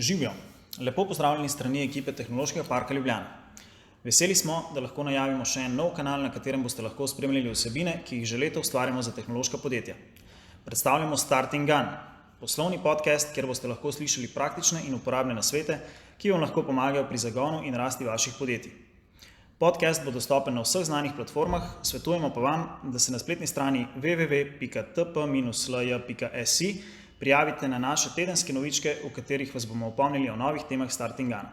Živijo! Lepo pozdravljeni strani ekipe Tehnološkega parka Ljubljana. Veseli smo, da lahko najavimo še en nov kanal, na katerem boste lahko spremljali vsebine, ki jih že leta ustvarjamo za tehnološka podjetja. Predstavljamo Starting Gun, poslovni podcast, kjer boste lahko slišali praktične in uporabne nasvete, ki vam lahko pomagajo pri zagonu in rasti vaših podjetij. Podcast bo dostopen na vseh znanih platformah, svetujemo pa vam, da se na spletni strani www.tp-lj.si prijavite na naše tedenske novičke, v katerih vas bomo opomnili o novih temah Starting Guna.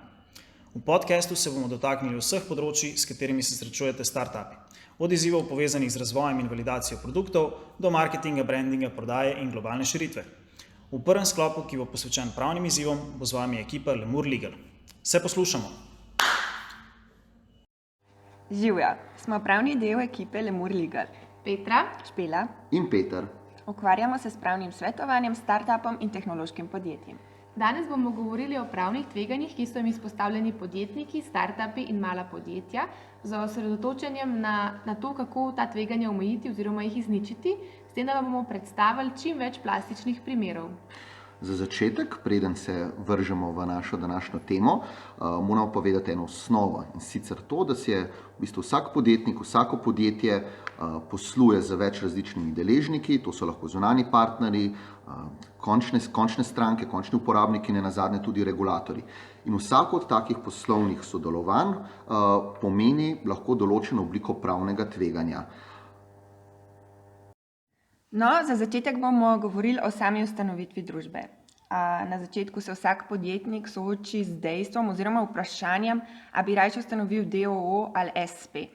V podcastu se bomo dotaknili vseh področji, s katerimi se srečujete startupi. Od izzivov povezanih z razvojem in validacijo produktov, do marketinga, brandinga, prodaje in globalne širitve. V prvem sklopu, ki bo posvečen pravnim izzivom, bo z vami ekipa Lemur Legal. Se poslušamo! Živja, smo pravni del ekipe Lemur Legal. Petra, Špela. In Peter. Ukvarjamo se s pravnim svetovanjem startupom in tehnološkim podjetjem. danes bomo govorili o pravnih tveganjih, ki so jim izpostavljeni podjetniki, startupi in mala podjetja, z osredotočenjem na to, kako ta tveganja omejiti oziroma jih izničiti, s tem, da vam bomo predstavili čim več plastičnih primerov. Za začetek, preden se vržemo v našo današnjo temo, moramo povedati eno osnovo, in sicer to, da se v bistvu vsak podjetnik, vsako podjetje posluje z več različnimi deležniki, to so lahko zunanji partnerji, končne stranke, končni uporabniki, nenazadnje tudi regulatorji. In vsako od takih poslovnih sodelovanj pomeni lahko določeno obliko pravnega tveganja. No, za začetek bomo govorili o sami ustanovitvi družbe. Na začetku se vsak podjetnik sooči z dejstvom oziroma vprašanjem, a bi raje ustanovil DOO ali SP.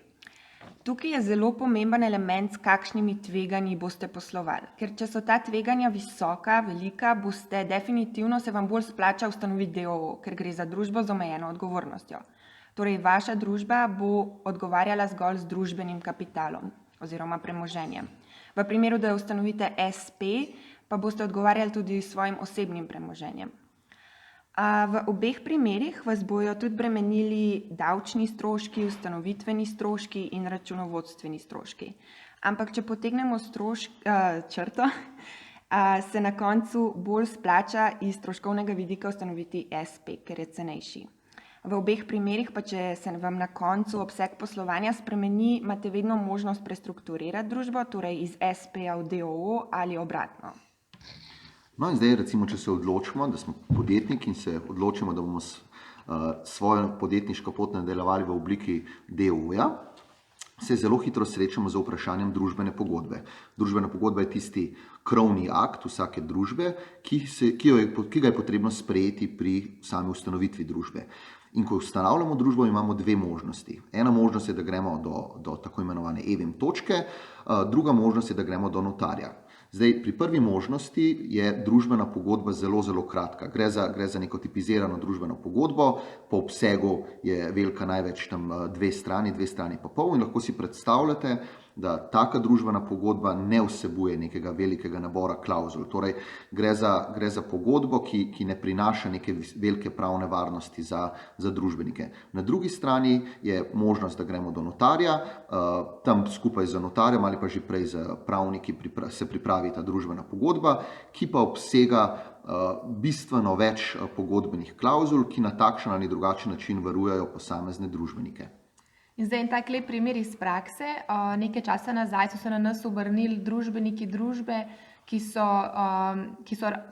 Tukaj je zelo pomemben element, s kakšnimi tveganji boste poslovali. Ker če so ta tveganja visoka, velika, boste definitivno se vam bolj splača ustanoviti DOO, ker gre za družbo z omejeno odgovornostjo. Torej, vaša družba bo odgovarjala zgolj z družbenim kapitalom oziroma premoženjem. V primeru, da ustanovite SP, pa boste odgovarjali tudi s svojim osebnim premoženjem. V obeh primerih vas bojo tudi bremenili davčni stroški, ustanovitveni stroški in računovodstveni stroški. Ampak, če potegnemo črto, se na koncu bolj splača iz stroškovnega vidika ustanoviti SP, ker je cenejši. V obeh primerih pa, če se vam na koncu obseg poslovanja spremeni, imate vedno možnost prestrukturirati družbo, torej iz SP-ja v DOO ali obratno. No in zdaj, recimo, če se odločimo, da smo podjetnik in se odločimo, da bomo svojo podjetniško pot nadaljevali v obliki DOO-ja, se zelo hitro srečamo z vprašanjem družbene pogodbe. Družbena pogodba je tisti krovni akt vsake družbe, ki ga je potrebno sprejeti pri sami ustanovitvi družbe. In ko ustanavljamo družbo, imamo dve možnosti. Ena možnost je, da gremo do tako imenovane EVM točke, druga možnost je, da gremo do notarja. Zdaj, pri prvi možnosti je družbena pogodba zelo, zelo kratka. Gre za neko tipizirano družbeno pogodbo, po obsegu je velika največ tam dve strani pa pol, in lahko si predstavljate, da taka družbena pogodba ne vsebuje nekega velikega nabora klavzul. Torej, gre za pogodbo, ki ne prinaša neke velike pravne varnosti za družbenike. Na drugi strani je možnost, da gremo do notarja, tam skupaj z notarjem ali pa že prej z pravniki se pripravi ta družbena pogodba, ki pa obsega bistveno več pogodbenih klavzul, ki na takšen ali drugačen način varujejo posamezne družbenike. In zdaj en tak lep primer iz prakse. Nekaj časa nazaj so se na nas obrnili družbeniki družbe, ki so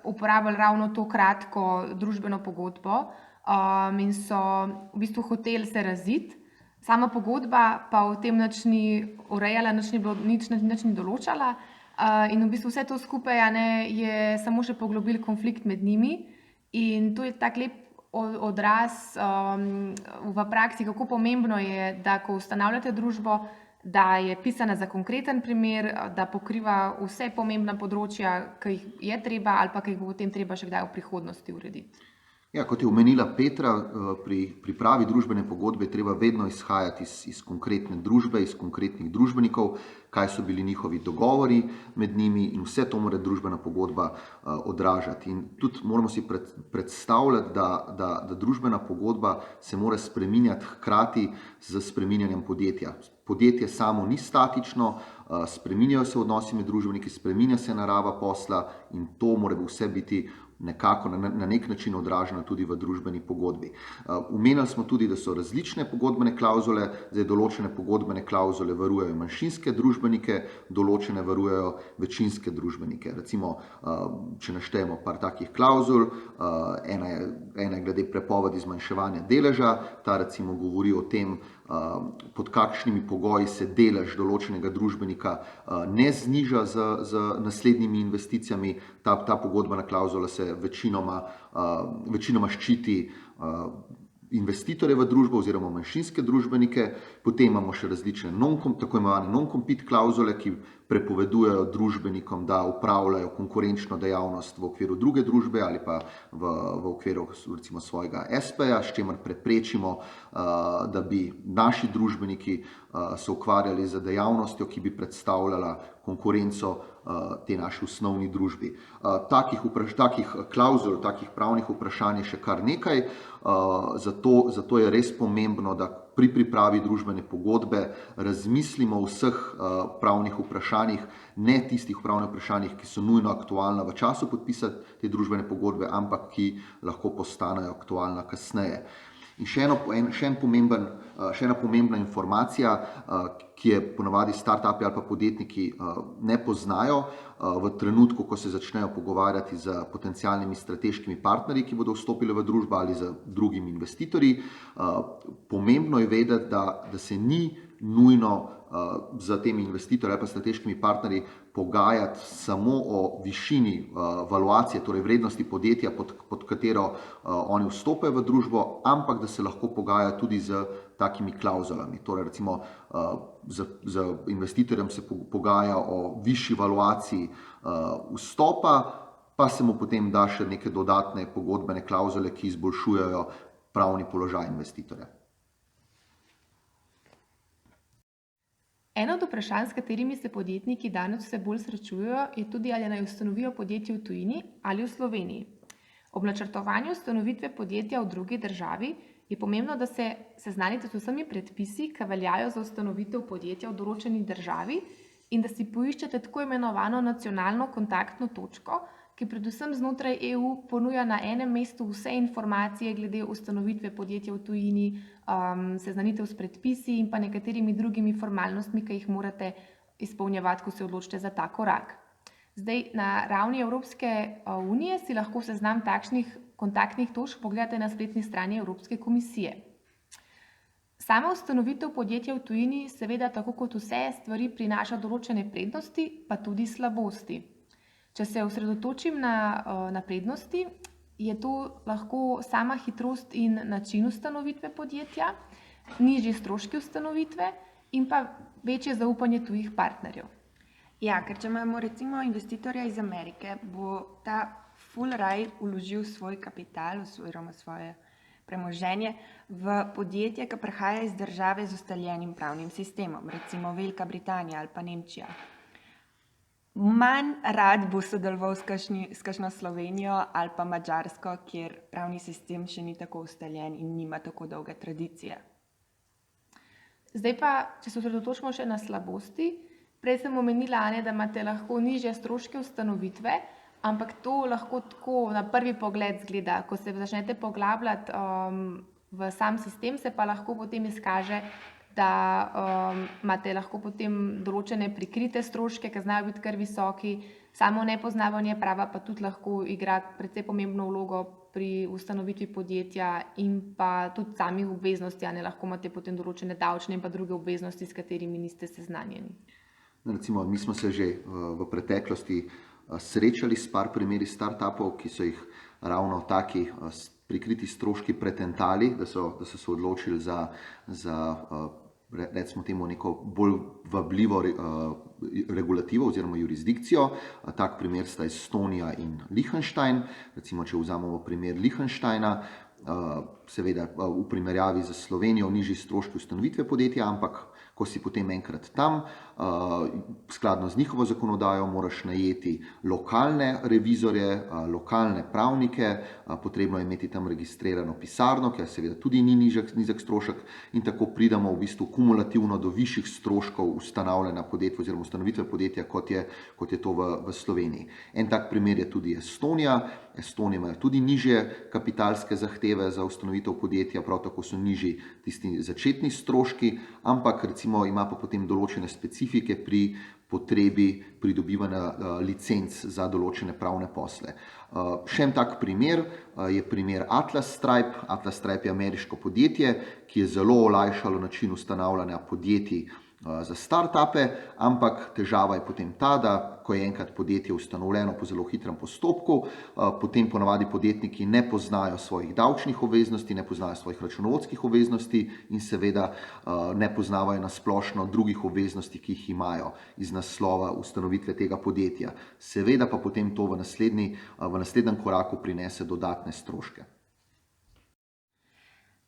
uporabljali ravno to kratko družbeno pogodbo in so v bistvu hoteli se raziti. Sama pogodba pa v tem nič ni urejala, nič ni določala in v bistvu vse to skupaj je samo še poglobil konflikt med njimi. In to je tak lep odraz v praksi, kako pomembno je, da ko ustanavljate družbo, da je pisana za konkreten primer, da pokriva vse pomembna področja, ki jih je treba ali pa ki jih bo potem treba še kdaj v prihodnosti urediti. Ja, kot je omenila Petra, pri pripravi družbene pogodbe je treba vedno izhajati iz konkretne družbe, iz konkretnih družbenikov, kaj so bili njihovi dogovori med njimi, in vse to mora družbena pogodba odražati. In tudi moramo si predstavljati, da družbena pogodba se mora spreminjati hkrati z spreminjanjem podjetja. Podjetje samo ni statično, spreminjajo se odnosi med družbeniki, spreminja se narava posla in to mora vse biti nekako na nek način odraženo tudi v družbeni pogodbi. Omenili smo tudi, da so različne pogodbene klavzule, zdaj določene pogodbene klavzule varujejo manjšinske družbenike, določene varujejo večinske družbenike. Recimo, če naštejemo par takih klavzul, ena je glede prepovedi zmanjševanja deleža, ta recimo govori o tem, pod kakšnimi pogoji se delež določenega družbenika ne zniža z naslednjimi investicijami. Ta pogodbena klavzula se večinoma ščiti investitorje v družbo oziroma manjšinske družbenike, potem imamo še različne tako imenovane non-compete klauzule, ki prepovedujejo družbenikom, da upravljajo konkurenčno dejavnost v okviru druge družbe ali pa v okviru recimo svojega SP-ja, s čimer preprečimo, da bi naši družbeniki se ukvarjali z dejavnostjo, ki bi predstavljala konkurenco te naši osnovni družbi. Takih klauzul, takih pravnih vprašanj je še kar nekaj, zato je res pomembno, da pri pripravi družbene pogodbe razmislimo o vseh pravnih vprašanjih, ne tistih pravnih vprašanjih, ki so nujno aktualna v času podpisa te družbene pogodbe, ampak ki lahko postanejo aktualna kasneje. In še ena pomembna informacija, ki je ponavadi startupi ali pa podjetniki ne poznajo v trenutku, ko se začnejo pogovarjati z potencialnimi strateškimi partnerji, ki bodo vstopili v družbo ali z drugimi investitorji. Pomembno je vedeti, da se ni nujno z temi investitorji ali pa strateškimi partnerji pogajati samo o višini valuacije, torej vrednosti podjetja, pod katero oni vstopajo v družbo, ampak da se lahko pogaja tudi z takimi klauzulami. Torej recimo z investitorjem se pogaja o višji valuaciji vstopa, pa se mu potem da še neke dodatne pogodbene klauzule, ki izboljšujejo pravni položaj investitorja. Eno od vprašanj, s katerimi se podjetniki danes vse bolj srečujejo, je tudi, ali naj ustanovijo podjetje v tujini ali v Sloveniji. Ob načrtovanju ustanovitve podjetja v drugi državi je pomembno, da se seznanite z vsemi predpisi, ki veljajo za ustanovitev podjetja v določeni državi in da si poiščete tako imenovano nacionalno kontaktno točko, ki predvsem znotraj EU ponuja na enem mestu vse informacije glede ustanovitve podjetja v tujini, seznanitev s predpisi in pa nekaterimi drugimi formalnostmi, ki jih morate izpolnjevati, ko se odločite za ta korak. Zdaj, na ravni Evropske unije si lahko seznam takšnih kontaktnih točk pogledate na spletni strani Evropske komisije. Sama ustanovitev podjetja v tujini seveda tako kot vse stvari prinaša določene prednosti, pa tudi slabosti. Če se osredotočim na prednosti, je to lahko sama hitrost in način ustanovitve podjetja, nižji stroški ustanovitve in pa večje zaupanje tujih partnerjev. Ja, ker če imamo recimo investitorja iz Amerike, bo ta full raj vložil svoj kapital oziroma svoje premoženje v podjetje, ki prihaja iz države z ustaljenim pravnim sistemom, recimo Velika Britanija ali pa Nemčija. Manj rad bo sodeloval s kakšno Slovenijo ali pa Madžarsko, kjer pravni sistem še ni tako ustaljen in nima tako dolge tradicije. Zdaj pa, če se osredotočimo še na slabosti, prej sem omenila, da imate lahko nižje stroške ustanovitve, ampak to lahko tako na prvi pogled zgleda. Ko se začnete poglabljati v sam sistem, se pa lahko potem izkaže, da imate lahko potem določene prikrite stroške, ki znajo biti kar visoki, samo nepoznavanje prava pa tudi lahko igra precej pomembno vlogo pri ustanovitvi podjetja in pa tudi samih obveznosti, lahko imate potem določene davčne in pa druge obveznosti, s katerimi niste seznanjeni. Recimo, mi smo se že v preteklosti srečali s par primeri startupov, ki so jih ravno taki prikriti stroški pretentali, da so se odločili za recimo temu neko bolj vabljivo regulativo oziroma jurisdikcijo. Tak primer sta Estonija in Liechtenstein. Recimo, če vzamemo primer Liechtensteina, seveda v primerjavi z Slovenijo nižji stroški ustanovitve podjetja, ampak Ko si potem enkrat tam, skladno z njihovo zakonodajo moraš najeti lokalne revizorje, lokalne pravnike, potrebno je imeti tam registrirano pisarno, ker seveda tudi ni nizek strošek, in tako pridemo v bistvu kumulativno do višjih stroškov ustanavljanja podjetja oziroma ustanovitve podjetja, kot je to v Sloveniji. En tak primer je tudi Estonija. Estonija ima tudi nižje kapitalske zahteve za ustanovitev podjetja, prav tako so nižji tisti začetni stroški, ampak recimo ima pa potem določene specifike pri potrebi pridobivanja licenc za določene pravne posle. Še en tak primer je primer Atlas Stripe. Atlas Stripe je ameriško podjetje, ki je zelo olajšalo način ustanavljanja podjetij za startupe, ampak težava je potem ta, da ko je enkrat podjetje ustanovljeno po zelo hitrem postopku, potem ponavadi podjetniki ne poznajo svojih davčnih obveznosti, ne poznajo svojih računovodskih obveznosti in seveda ne poznavajo nasplošno drugih obveznosti, ki jih imajo iz naslova ustanovitve tega podjetja. Seveda pa potem to v naslednjem koraku prinese dodatne stroške.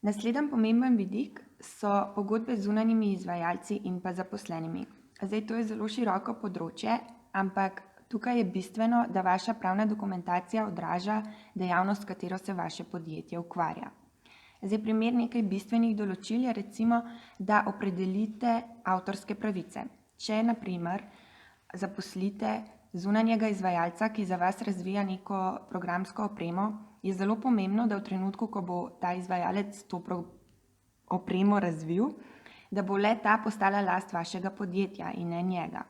Naslednji pomemben vidik so pogodbe z zunanjimi izvajalci in pa zaposlenimi. Zdaj, to je zelo široko področje, ampak tukaj je bistveno, da vaša pravna dokumentacija odraža dejavnost, s katero se vaše podjetje ukvarja. Zdaj, primer nekaj bistvenih določil je recimo, da opredelite avtorske pravice. Če, na primer, zaposlite zunanjega izvajalca, ki za vas razvija neko programsko opremo, je zelo pomembno, da v trenutku, ko bo ta izvajalec to opremo razvil, da bo le ta postala last vašega podjetja in ne njega.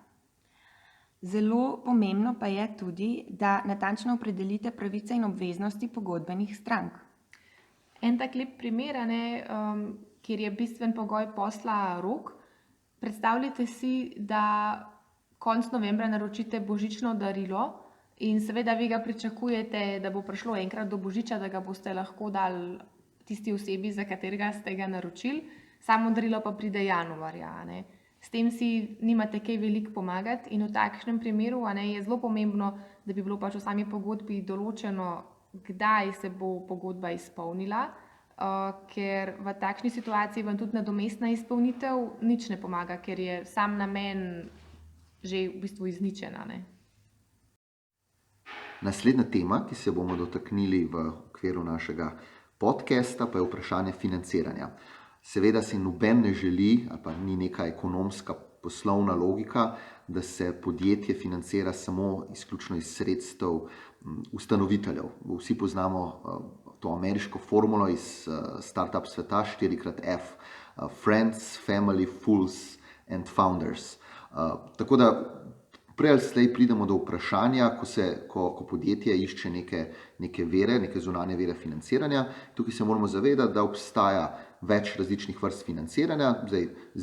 Zelo pomembno pa je tudi, da natančno opredelite pravice in obveznosti pogodbenih strank. En tak lep primer, kjer je bistven pogoj posla rok. Predstavljajte si, da konec novembra naročite božično darilo in seveda vi ga pričakujete, da bo prišlo enkrat do božiča, da ga boste lahko dali tisti osebi, za katerega ste ga naročili, samo darilo pa pride januarja. S tem si nimate kaj veliko pomagati in v takšnem primeru je zelo pomembno, da bi bilo pač v sami pogodbi določeno, kdaj se bo pogodba izpolnila, ker v takšni situaciji vam tudi nadomestna izpolnitev nič ne pomaga, ker je sam namen že v bistvu izničena. Naslednja tema, ki se bomo dotaknili v okviru našega podcasta, pa je vprašanje financiranja. Seveda si noben ne želi, ali pa ni neka ekonomska poslovna logika, da se podjetje financira samo izključno iz sredstev ustanoviteljev. Vsi poznamo to ameriško formulo iz startup sveta 4x F. Friends, Family, Fools and Founders. Tako da prej ali slej pridemo do vprašanja, ko podjetje išče neke vere, neke zunanje vere financiranja. Tukaj se moramo zavedati, da obstaja več različnih vrst financiranja,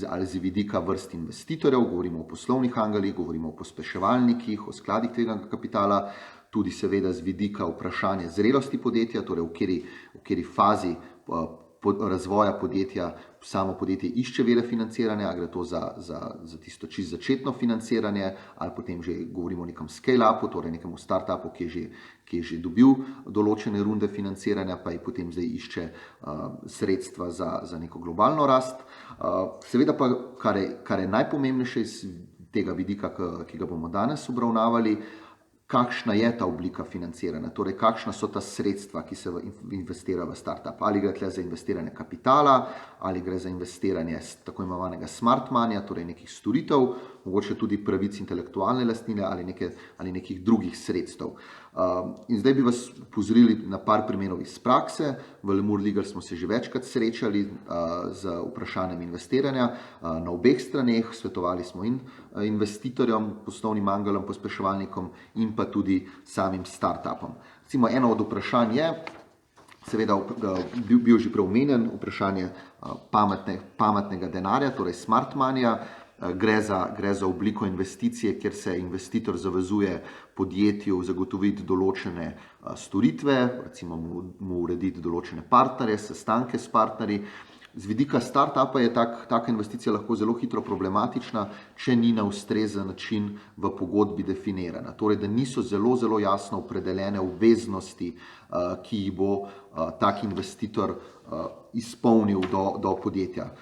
ali z vidika vrst investitorjev, govorimo o poslovnih angelih, govorimo o pospeševalnikih, o skladih tveganega kapitala, tudi seveda z vidika vprašanja zrelosti podjetja, torej v kateri fazi razvoja podjetja samo podjetje išče vire financiranja, gre to za tisto čisto začetno financiranje, ali potem že govorimo o nekem scale-upu, torej nekemu startupu, ki je že dobil določene runde financiranja, pa je potem zdaj išče sredstva za neko globalno rast. Seveda pa, kar je najpomembnejše iz tega vidika, ki ga bomo danes obravnavali, kakšna je ta oblika financiranja, torej kakšna so ta sredstva, ki se investira v startup. Ali gre tle za investiranje kapitala, ali gre za investiranje tako imenovanega smart moneyja, torej nekih storitev, mogoče tudi pravic intelektualne lastnine ali nekih drugih sredstev. In zdaj bi vas upozorili na par primerov iz prakse. V Lemur Legal smo se že večkrat srečali z vprašanjem investiranja na obeh straneh, svetovali smo in investitorjem, poslovnim angelom, pospeševalnikom in pa tudi samim startupom. Recimo eno od vprašanj je, seveda bil že preomenjen, vprašanje pametnega denarja, torej smart moneyja. Gre za obliko investicije, kjer se investitor zavezuje podjetju zagotoviti določene storitve, recimo mu urediti določene partnerje, sestanke s partnerji. Z vidika startupa je taka investicija lahko zelo hitro problematična, če ni na ustrezen način v pogodbi definirana. Torej, da niso zelo jasno opredeljene obveznosti, ki jih bo tak investitor izpolnil do podjetja.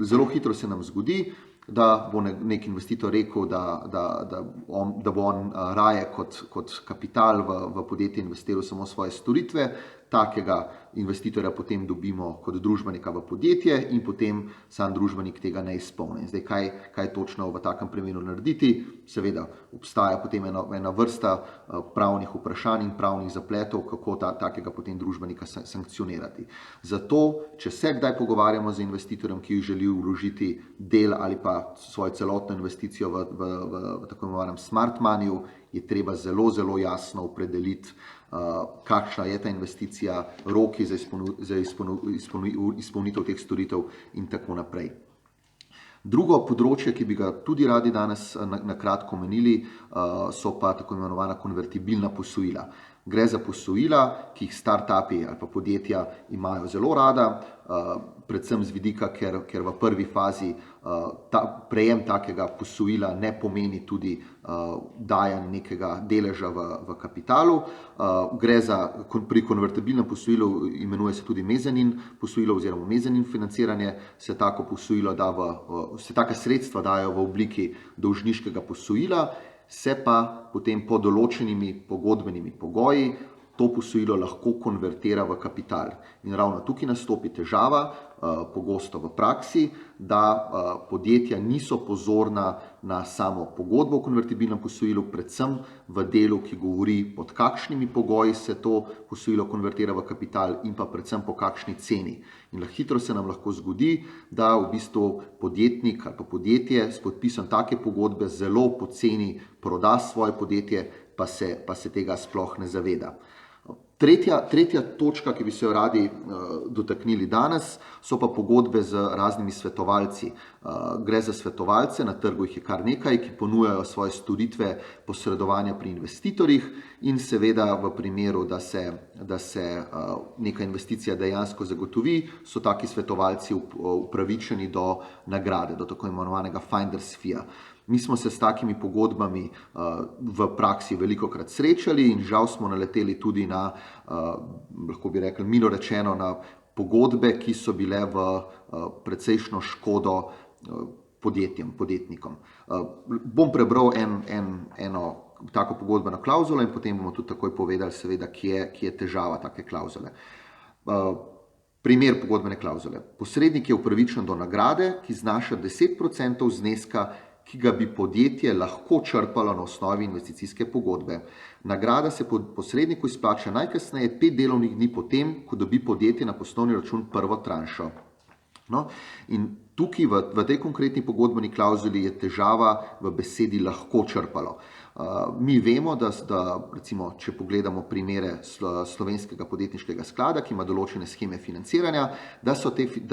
Zelo hitro se nam zgodi, da bo nek investitor rekel, da bo on raje kot kapital v podjetje investiral samo svoje storitve, takega investitorja potem dobimo kot družbenika v podjetje in potem sam družbenik tega ne izpolni. Zdaj, kaj točno v takem primeru narediti? Seveda, obstaja potem ena vrsta pravnih vprašanj in pravnih zapletov, kako takega potem družbenika sankcionirati. Zato, če se kdaj pogovarjamo z investitorjem, ki želi vložiti del ali pa svojo celotno investicijo v tako imenovanem smart moneyju, je treba zelo, zelo jasno opredeliti, kakšna je ta investicija, roki za izpolnitev teh storitev in tako naprej. Drugo področje, ki bi ga tudi radi danes na kratko omenili, so pa tako imenovana konvertibilna posojila. Gre za posojila, ki jih startupi ali pa podjetja imajo zelo rada, predvsem z vidika, ker v prvi fazi prejem takega posojila ne pomeni tudi dajanje nekega deleža v kapitalu. Gre za, pri konvertibilnem posojilu imenuje se tudi mezanin posojilo oziroma mezanin financiranje, se taka sredstva dajo v obliki dolžniškega posojila, se pa potem po določenimi pogodbenimi pogoji to posojilo lahko konvertira v kapital. In ravno tukaj nastopi težava, pogosto v praksi, da podjetja niso pozorna na samo pogodbo o konvertibilnem posojilu, predvsem v delu, ki govori, pod kakšnimi pogoji se to posojilo konvertira v kapital in pa predvsem po kakšni ceni. In hitro se nam lahko zgodi, da v bistvu podjetnik ali pa podjetje s podpisom take pogodbe zelo poceni proda svoje podjetje, pa se tega sploh ne zaveda. Tretja točka, ki bi se jo radi dotaknili danes, so pa pogodbe z raznimi svetovalci. Gre za svetovalce, na trgu jih je kar nekaj, ki ponujajo svoje storitve posredovanja pri investitorjih in seveda v primeru, da se neka investicija dejansko zagotovi, so taki svetovalci upravičeni do nagrade, do tako imenovanega finder's fee. Mi smo se s takimi pogodbami v praksi velikokrat srečali in žal smo naleteli tudi na, lahko bi rekli, milo rečeno, na pogodbe, ki so bile v precejšno škodo podjetnikom. Bom prebral eno tako pogodbeno klavzulo in potem bomo tudi takoj povedali, seveda, kje je težava take klavzule. Primer pogodbene klavzule. Posrednik je upravičen do nagrade, ki znaša 10% zneska, ki ga bi podjetje lahko črpalo na osnovi investicijske pogodbe. Nagrada se posredniku izplača najkasneje 5 delovnih dni potem, ko dobi podjetje na poslovni račun prvo tranšo. No, in tukaj v tej konkretni pogodbeni klavzuli je težava v besedi lahko črpalo. Mi vemo, da recimo, če pogledamo primere slovenskega podjetniškega sklada, ki ima določene sheme financiranja, da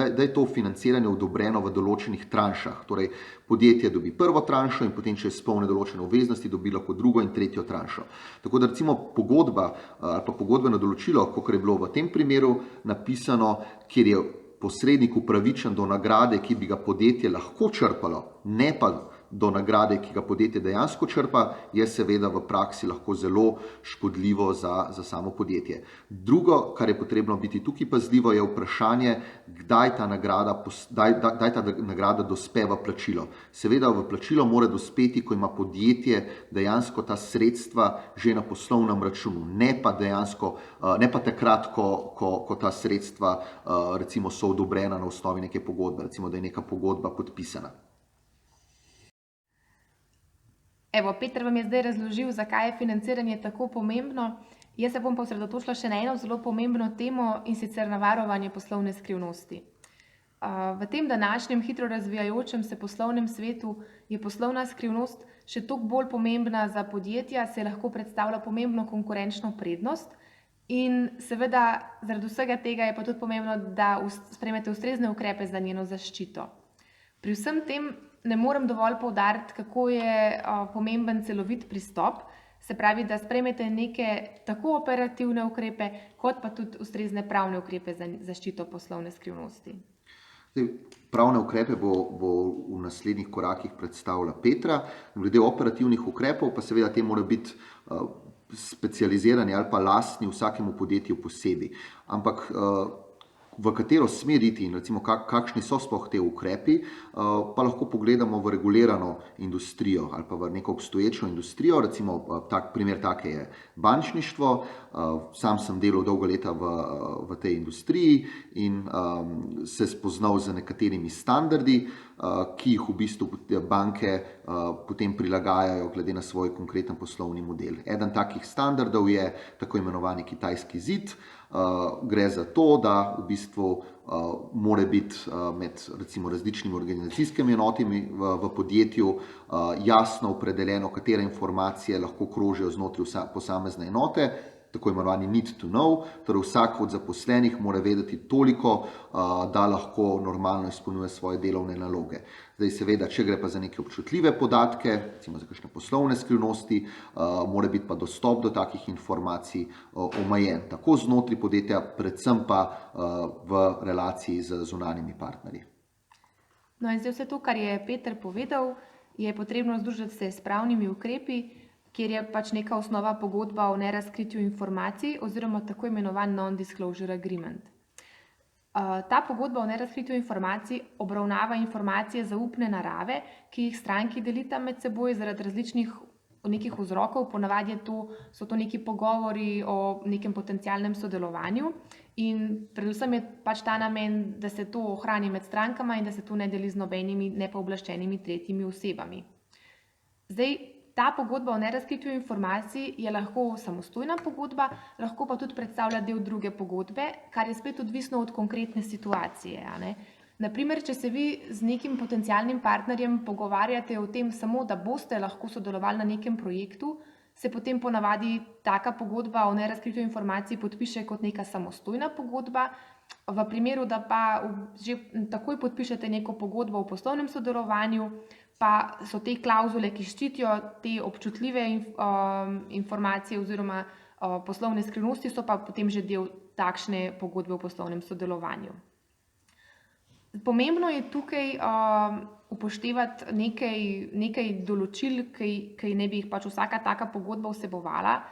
je to financiranje odobreno v določenih tranšah. Torej, podjetje dobi prvo tranšo in potem, če izpolni določene obveznosti, dobi lahko drugo in tretjo tranšo. Tako da recimo pogodba ali pa pogodbeno določilo, kot je bilo v tem primeru napisano, kjer je posrednik upravičen do nagrade, ki bi ga podjetje lahko črpalo, ne pa do nagrade, ki ga podjetje dejansko črpa, je seveda v praksi lahko zelo škodljivo za samo podjetje. Drugo, kar je potrebno biti tukaj pazljivo, je vprašanje, kdaj ta nagrada dospe v plačilo. Seveda v plačilo mora dospeti, ko ima podjetje dejansko ta sredstva že na poslovnem računu, ne pa takrat, ko ta sredstva recimo so odobrena na osnovi neke pogodbe, recimo da je neka pogodba podpisana. Evo, Peter vam je zdaj razložil, zakaj je financiranje tako pomembno. Jaz se bom pa osredotočila še na eno zelo pomembno temo in sicer na varovanje poslovne skrivnosti. V tem današnjem hitro razvijajočem se poslovnem svetu je poslovna skrivnost še toliko bolj pomembna za podjetja, se lahko predstavlja pomembno konkurenčno prednost in seveda zaradi vsega tega je pa tudi pomembno, da sprejmete ustrezne ukrepe za njeno zaščito. Pri vsem tem ne morem dovolj poudariti, kako je pomemben celovit pristop, se pravi, da sprejmete neke tako operativne ukrepe, kot pa tudi ustrezne pravne ukrepe za zaščito poslovne skrivnosti. Pravne ukrepe bo v naslednjih korakih predstavila Petra. Glede operativnih ukrepov pa seveda te mora biti specializirani ali pa lastni vsakemu podjetju posebej. Ampak v katero smer iti in recimo kakšni so sploh te ukrepi, pa lahko pogledamo v regulirano industrijo ali pa v neko obstoječo industrijo. Recimo primer take je bančništvo. Sam sem delal dolga leta v tej industriji in se spoznal z nekaterimi standardi, ki jih v bistvu banke potem prilagajajo glede na svoj konkreten poslovni model. Eden takih standardov je tako imenovani kitajski zid. Gre za to, da v bistvu mora biti med recimo različnimi organizacijskimi enotami v podjetju jasno opredeljeno, katere informacije lahko krožijo znotraj posamezne enote, tako imenovani need to know, torej vsak od zaposlenih mora vedeti toliko, da lahko normalno izpolnjuje svoje delovne naloge. Zdaj seveda, če gre pa za neke občutljive podatke, recimo za kakšne poslovne skrivnosti, mora biti pa dostop do takih informacij omejen, tako znotraj podjetja, predvsem pa v relaciji z zunanjimi partnerji. No in zdaj vse to, kar je Peter povedal, je potrebno združiti se s pravnimi ukrepi, kjer je pač neka osnova pogodba o nerazkritju informacij oziroma tako imenovan non-disclosure agreement. Ta pogodba o nerazkritju informacij obravnava informacije zaupne narave, ki jih stranki delita med seboj zaradi različnih nekih vzrokov, ponavadi so to neki pogovori o nekem potencialnem sodelovanju in predvsem je pač ta namen, da se to ohrani med strankama in da se to ne deli z nobenimi nepooblaščenimi tretjimi osebami. Zdaj, ta pogodba o nerazkritju informacij je lahko samostojna pogodba, lahko pa tudi predstavlja del druge pogodbe, kar je spet odvisno od konkretne situacije. Naprimer, če se vi z nekim potencialnim partnerjem pogovarjate o tem samo, da boste lahko sodelovali na nekem projektu, se potem ponavadi taka pogodba o nerazkritju informacij podpiše kot neka samostojna pogodba. V primeru, da pa že takoj podpišete neko pogodbo o poslovnem sodelovanju, pa so te klauzule, ki ščitijo te občutljive informacije oziroma poslovne skrivnosti, so pa potem že del takšne pogodbe o poslovnem sodelovanju. Pomembno je tukaj upoštevati nekaj določil, ki ne bi jih pač vsaka taka pogodba vsebovala,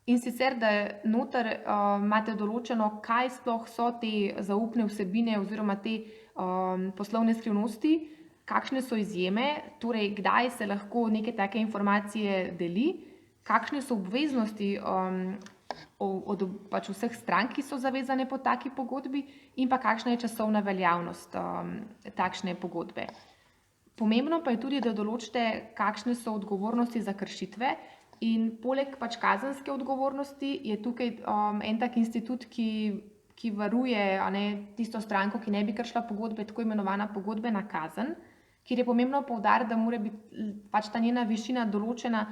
in sicer, da noter imate določeno, kaj sploh so te zaupne vsebine oziroma te poslovne skrivnosti, kakšne so izjeme, torej kdaj se lahko neke take informacije deli, kakšne so obveznosti od pač vseh strank, ki so zavezane po taki pogodbi, in pa kakšna je časovna veljavnost takšne pogodbe. Pomembno pa je tudi, da določite, kakšne so odgovornosti za kršitve, in poleg pač kazenske odgovornosti je tukaj en tak institut, ki varuje tisto stranko, ki ne bi kršila pogodbe, tako imenovana pogodbena kazen, kjer je pomembno poudariti, da mora biti pač ta njena višina določena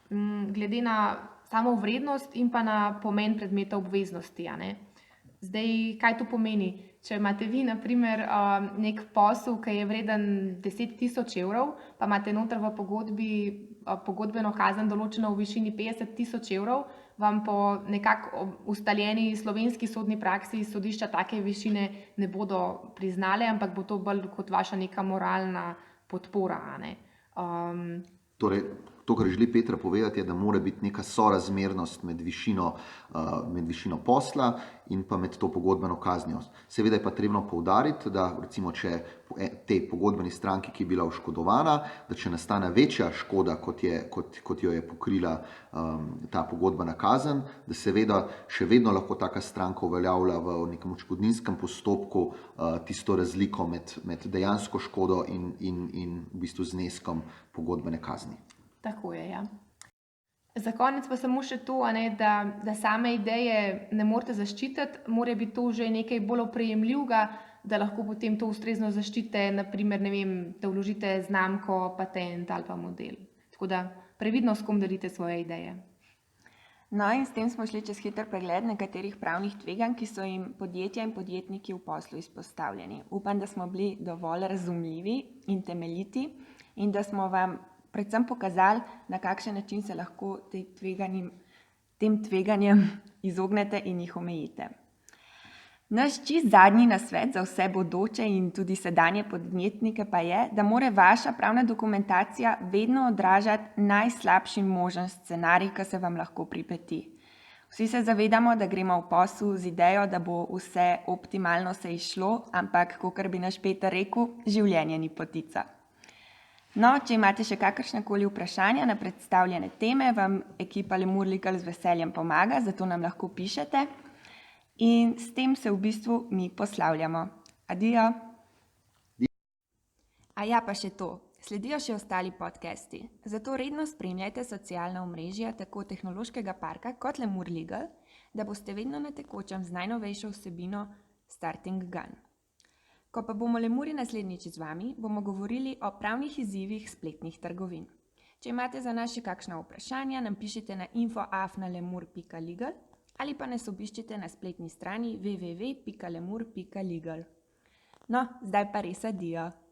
glede na samo vrednost in pa na pomen predmeta obveznosti. Zdaj, kaj to pomeni? Če imate vi, na primer, nek posel, ki je vreden 10 000 evrov, pa imate noter v pogodbi pogodbeno kazen določeno v višini 50 000 evrov, vam po nekako ustaljeni slovenski sodni praksi sodišča take višine ne bodo priznale, ampak bo to bolj kot vaša neka moralna podpora. Torej, to, kar želi Petra povedati, je, da mora biti neka sorazmernost med višino posla in pa med to pogodbeno kaznijo. Seveda je pa trebno poudariti, da recimo, če tej pogodbeni stranki, ki je bila oškodovana, da če nastane večja škoda, kot jo je pokrila ta pogodbena kazen, da seveda še vedno lahko taka stranka uveljavlja v nekem odškodninskem postopku tisto razliko med dejansko škodo in v bistvu zneskom pogodbene kazni. Tako je, ja. Za konec pa samo še to, da same ideje ne morete zaščititi, mora biti to že nekaj bolj oprijemljivega, da lahko potem to ustrezno zaščitite, naprimer, da vložite znamko, patent ali pa model. Tako da previdno, s kom delite svoje ideje. No in s tem smo šli čez hiter pregled nekaterih pravnih tveganj, ki so jim podjetja in podjetniki v poslu izpostavljeni. Upam, da smo bili dovolj razumljivi in temeljiti in da smo vam predvsem pokazali, na kakšen način se lahko tem tveganjem izognete in jih omejite. Naš čisto zadnji nasvet za vse bodoče in tudi sedanje podjetnike pa je, da mora vaša pravna dokumentacija vedno odražati najslabši možen scenarij, ki se vam lahko pripeti. Vsi se zavedamo, da gremo v posel z idejo, da bo vse optimalno se izšlo, ampak, kakor bi naš Peter rekel, življenje ni potica. No, če imate še kakršnakoli vprašanja na predstavljene teme, vam ekipa Lemur Legal z veseljem pomaga, zato nam lahko pišete. In s tem se v bistvu mi poslavljamo. Adijo! A ja, pa še to. Sledijo še ostali podcasti, zato redno spremljajte socialna omrežja tako Tehnološkega parka kot Lemur Legal, da boste vedno na tekočem z najnovejšo vsebino Starting Gun. Ko pa bomo Lemuri naslednjič z vami, bomo govorili o pravnih izzivih spletnih trgovin. Če imate za nas še kakšna vprašanja, nam pišite na info@lemur.legal ali pa nas obiščite na spletni strani www.lemur.legal. No, zdaj pa res adijo!